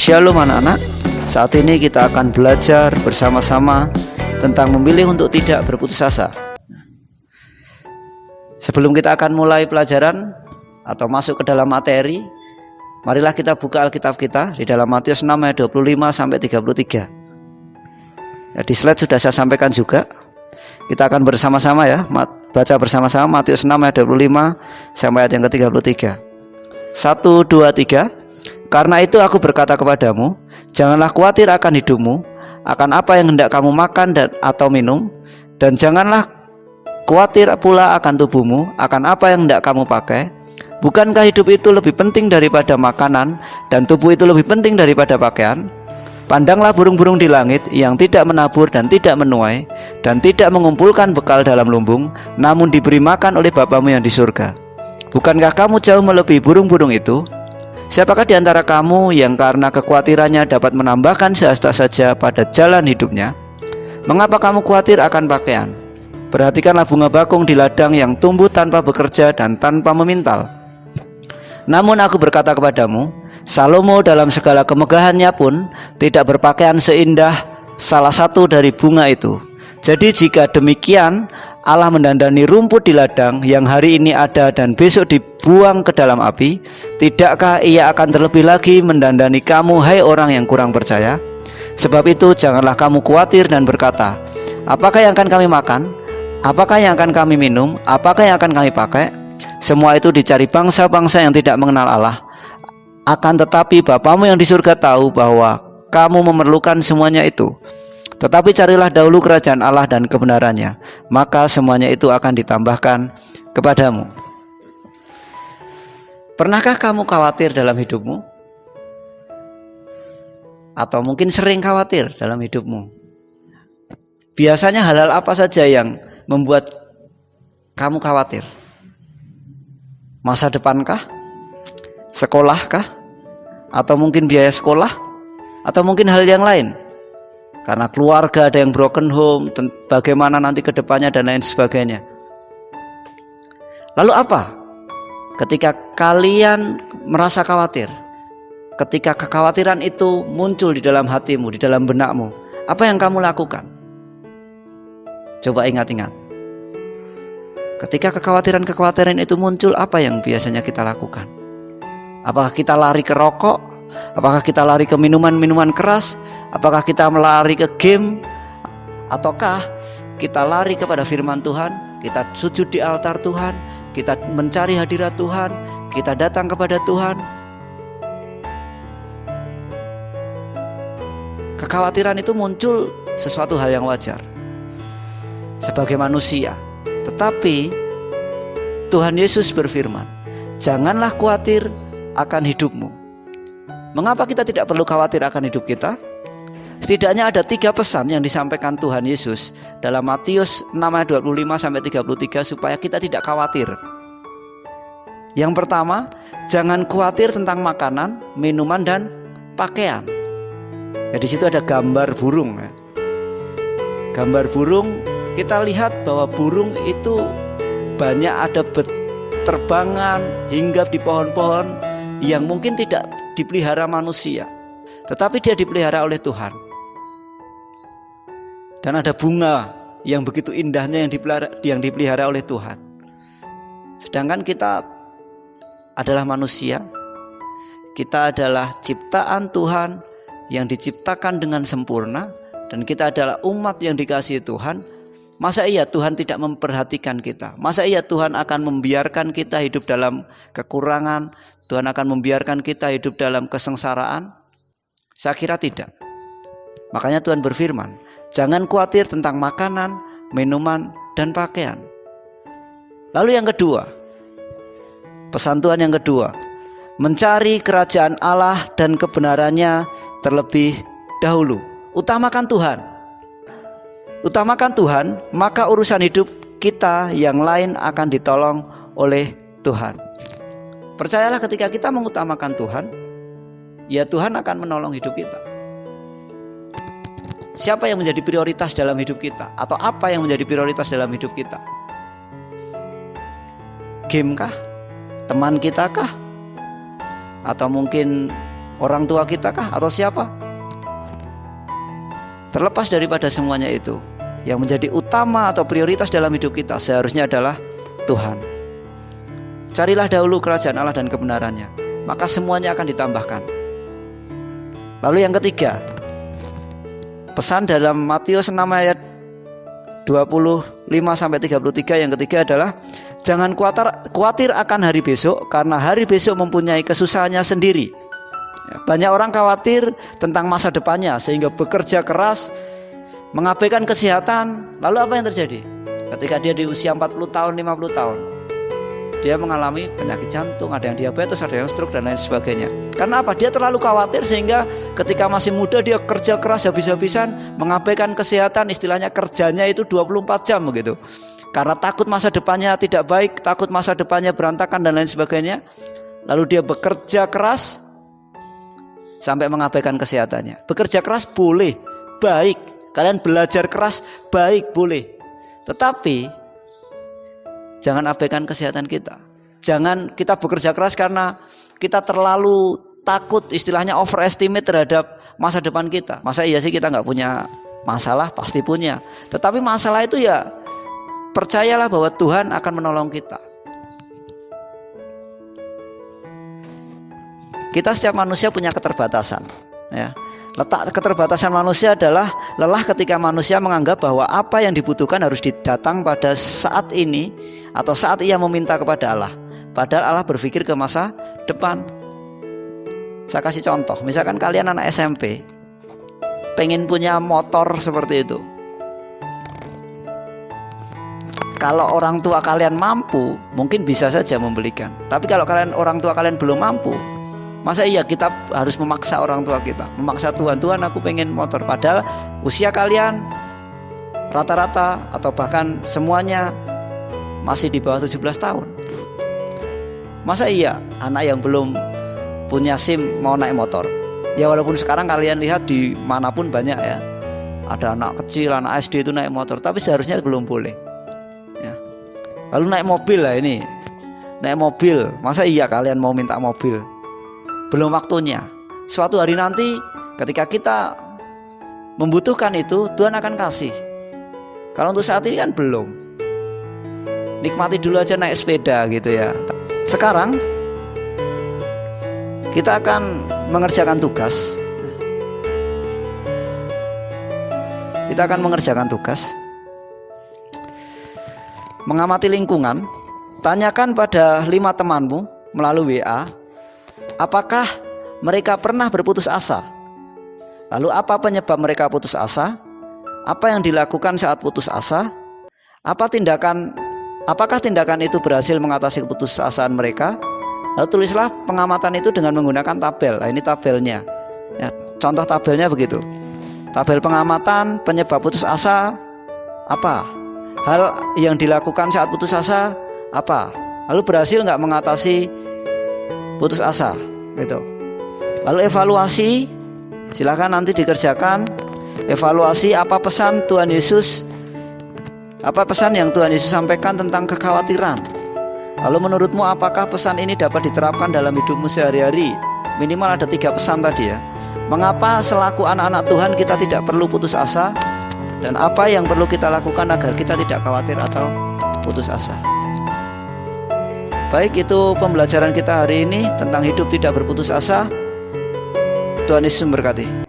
Shalom anak-anak, saat ini kita akan belajar bersama-sama tentang memilih untuk tidak berputus asa. Sebelum kita akan mulai pelajaran atau masuk ke dalam materi, marilah kita buka Alkitab kita di dalam Matius 6 ayat 25 sampai 33. Ya, di slide sudah saya sampaikan juga. Kita akan bersama-sama ya, baca bersama-sama Matius 6 ayat 25 sampai ayat yang ke-33. 1, 2, 3. Karena itu aku berkata kepadamu, janganlah khawatir akan hidupmu, akan apa yang hendak kamu makan dan atau minum, dan janganlah khawatir pula akan tubuhmu, akan apa yang hendak kamu pakai. Bukankah hidup itu lebih penting daripada makanan, dan tubuh itu lebih penting daripada pakaian? Pandanglah burung-burung di langit yang tidak menabur dan tidak menuai, dan tidak mengumpulkan bekal dalam lumbung, namun diberi makan oleh Bapamu yang di surga. Bukankah kamu jauh melebihi burung-burung itu? Siapakah di antara kamu yang karena kekhawatirannya dapat menambahkan sehasta saja pada jalan hidupnya? Mengapa kamu khawatir akan pakaian? Perhatikanlah bunga bakung di ladang yang tumbuh tanpa bekerja dan tanpa memintal. Namun aku berkata kepadamu, Salomo dalam segala kemegahannya pun tidak berpakaian seindah salah satu dari bunga itu. Jadi jika demikian, Allah mendandani rumput di ladang yang hari ini ada dan besok dibuang ke dalam api, tidakkah Ia akan terlebih lagi mendandani kamu, hai orang yang kurang percaya? Sebab itu janganlah kamu khawatir dan berkata, apakah yang akan kami makan? Apakah yang akan kami minum? Apakah yang akan kami pakai? Semua itu dicari bangsa-bangsa yang tidak mengenal Allah. Akan tetapi Bapamu yang di surga tahu bahwa kamu memerlukan semuanya itu. Tetapi carilah dahulu kerajaan Allah dan kebenarannya, maka semuanya itu akan ditambahkan kepadamu. Pernahkah kamu khawatir dalam hidupmu? Atau mungkin sering khawatir dalam hidupmu? Biasanya hal-hal apa saja yang membuat kamu khawatir? Masa depankah? Sekolahkah? Atau mungkin biaya sekolah? Atau mungkin hal yang lain? Karena keluarga ada yang broken home, bagaimana nanti ke depannya dan lain sebagainya. Lalu apa? Ketika kalian merasa khawatir, ketika kekhawatiran itu muncul di dalam hatimu, di dalam benakmu, apa yang kamu lakukan? Coba ingat-ingat. Ketika kekhawatiran itu muncul, apa yang biasanya kita lakukan? Apakah kita lari ke rokok? Apakah kita lari ke minuman-minuman keras? Apakah kita melari ke game? Ataukah kita lari kepada firman Tuhan? Kita sujud di altar Tuhan, kita mencari hadirat Tuhan, kita datang kepada Tuhan. Kekhawatiran itu muncul sesuatu hal yang wajar sebagai manusia. Tetapi Tuhan Yesus berfirman, janganlah khawatir akan hidupmu. Mengapa kita tidak perlu khawatir akan hidup kita? Setidaknya ada 3 pesan yang disampaikan Tuhan Yesus dalam Matius 6 ayat 25 sampai 33 supaya kita tidak khawatir. Yang pertama, jangan khawatir tentang makanan, minuman dan pakaian. Ya, di situ ada gambar burung. Ya. Gambar burung, kita lihat bahwa burung itu banyak ada terbangan hinggap di pohon-pohon yang mungkin tidak dipelihara manusia, tetapi dia dipelihara oleh Tuhan. Dan ada bunga yang begitu indahnya yang dipelihara oleh Tuhan. Sedangkan kita adalah manusia, kita adalah ciptaan Tuhan yang diciptakan dengan sempurna, dan kita adalah umat yang dikasihi Tuhan. Masa iya Tuhan tidak memperhatikan kita? Masa iya Tuhan akan membiarkan kita hidup dalam kekurangan? Tuhan akan membiarkan kita hidup dalam kesengsaraan? Saya kira tidak. Makanya Tuhan berfirman, jangan khawatir tentang makanan, minuman, dan pakaian. Lalu yang kedua, pesan Tuhan yang kedua, mencari kerajaan Allah dan kebenarannya terlebih dahulu. Utamakan Tuhan. Utamakan Tuhan, maka urusan hidup kita yang lain akan ditolong oleh Tuhan. Percayalah, ketika kita mengutamakan Tuhan, ya Tuhan akan menolong hidup kita. Siapa yang menjadi prioritas dalam hidup kita? Atau apa yang menjadi prioritas dalam hidup kita? Game kah? Teman kita kah? Atau mungkin Orang tua kita kah atau siapa? Terlepas daripada semuanya itu, yang menjadi utama atau prioritas dalam hidup kita seharusnya adalah Tuhan. Carilah dahulu kerajaan Allah dan kebenarannya, maka semuanya akan ditambahkan. Lalu yang ketiga, pesan dalam Matius 6 ayat 25-33 yang ketiga adalah jangan khawatir akan hari besok, karena hari besok mempunyai kesusahannya sendiri. Banyak orang khawatir tentang masa depannya sehingga bekerja keras, mengabaikan kesehatan. Lalu apa yang terjadi? Ketika dia di usia 40 tahun, 50 tahun, dia mengalami penyakit jantung, ada yang diabetes, ada yang stroke dan lain sebagainya. Karena apa? Dia terlalu khawatir sehingga ketika masih muda dia kerja keras habis-habisan, mengabaikan kesehatan, istilahnya kerjanya itu 24 jam begitu. Karena takut masa depannya tidak baik, takut masa depannya berantakan dan lain sebagainya. Lalu dia bekerja keras sampai mengabaikan kesehatannya. Bekerja keras boleh, baik. Kalian belajar keras, baik, boleh. Tetapi jangan abaikan kesehatan kita. Jangan kita bekerja keras karena kita terlalu takut, istilahnya overestimate terhadap masa depan kita. Masa iya sih kita nggak punya masalah? Pasti punya. Tetapi masalah itu ya percayalah bahwa Tuhan akan menolong kita. Kita setiap manusia punya keterbatasan, ya. Letak keterbatasan manusia adalah lelah ketika manusia menganggap bahwa apa yang dibutuhkan harus datang pada saat ini atau saat ia meminta kepada Allah. Padahal Allah berpikir ke masa depan. Saya kasih contoh, misalkan kalian anak SMP pengen punya motor seperti itu. Kalau orang tua kalian mampu, mungkin bisa saja membelikan. Tapi kalau orang tua kalian belum mampu, masa iya kita harus memaksa orang tua kita, memaksa Tuhan aku pengen motor, padahal usia kalian rata-rata atau bahkan semuanya masih di bawah 17 tahun. Masa iya anak yang belum punya SIM mau naik motor? Ya walaupun sekarang kalian lihat di manapun banyak ya, ada anak kecil, anak SD itu naik motor, tapi seharusnya belum boleh ya. Lalu naik mobil lah ini, naik mobil, masa iya kalian mau minta mobil? Belum waktunya. Suatu hari nanti ketika kita membutuhkan itu, Tuhan akan kasih. Kalau untuk saat ini kan belum. Nikmati dulu aja naik sepeda gitu ya. Sekarang kita akan mengerjakan tugas. Kita akan mengerjakan tugas. Mengamati lingkungan. Tanyakan pada 5 temanmu melalui WA, apakah mereka pernah berputus asa? Lalu apa penyebab mereka putus asa? Apa yang dilakukan saat putus asa? Apakah tindakan itu berhasil mengatasi keputusasaan mereka? Lalu tulislah pengamatan itu dengan menggunakan tabel. Nah, ini tabelnya ya, contoh tabelnya begitu. Tabel pengamatan penyebab putus asa apa? Hal yang dilakukan saat putus asa apa? Lalu berhasil nggak mengatasi putus asa gitu. Lalu evaluasi, silakan nanti dikerjakan evaluasi apa pesan Tuhan Yesus, apa pesan yang Tuhan Yesus sampaikan tentang kekhawatiran. Lalu menurutmu apakah pesan ini dapat diterapkan dalam hidupmu sehari-hari? Minimal ada 3 pesan tadi ya. Mengapa selaku anak-anak Tuhan kita tidak perlu putus asa, dan apa yang perlu kita lakukan agar kita tidak khawatir atau putus asa. Baik, itu pembelajaran kita hari ini tentang hidup tidak berputus asa. Tuhan Yesus memberkati.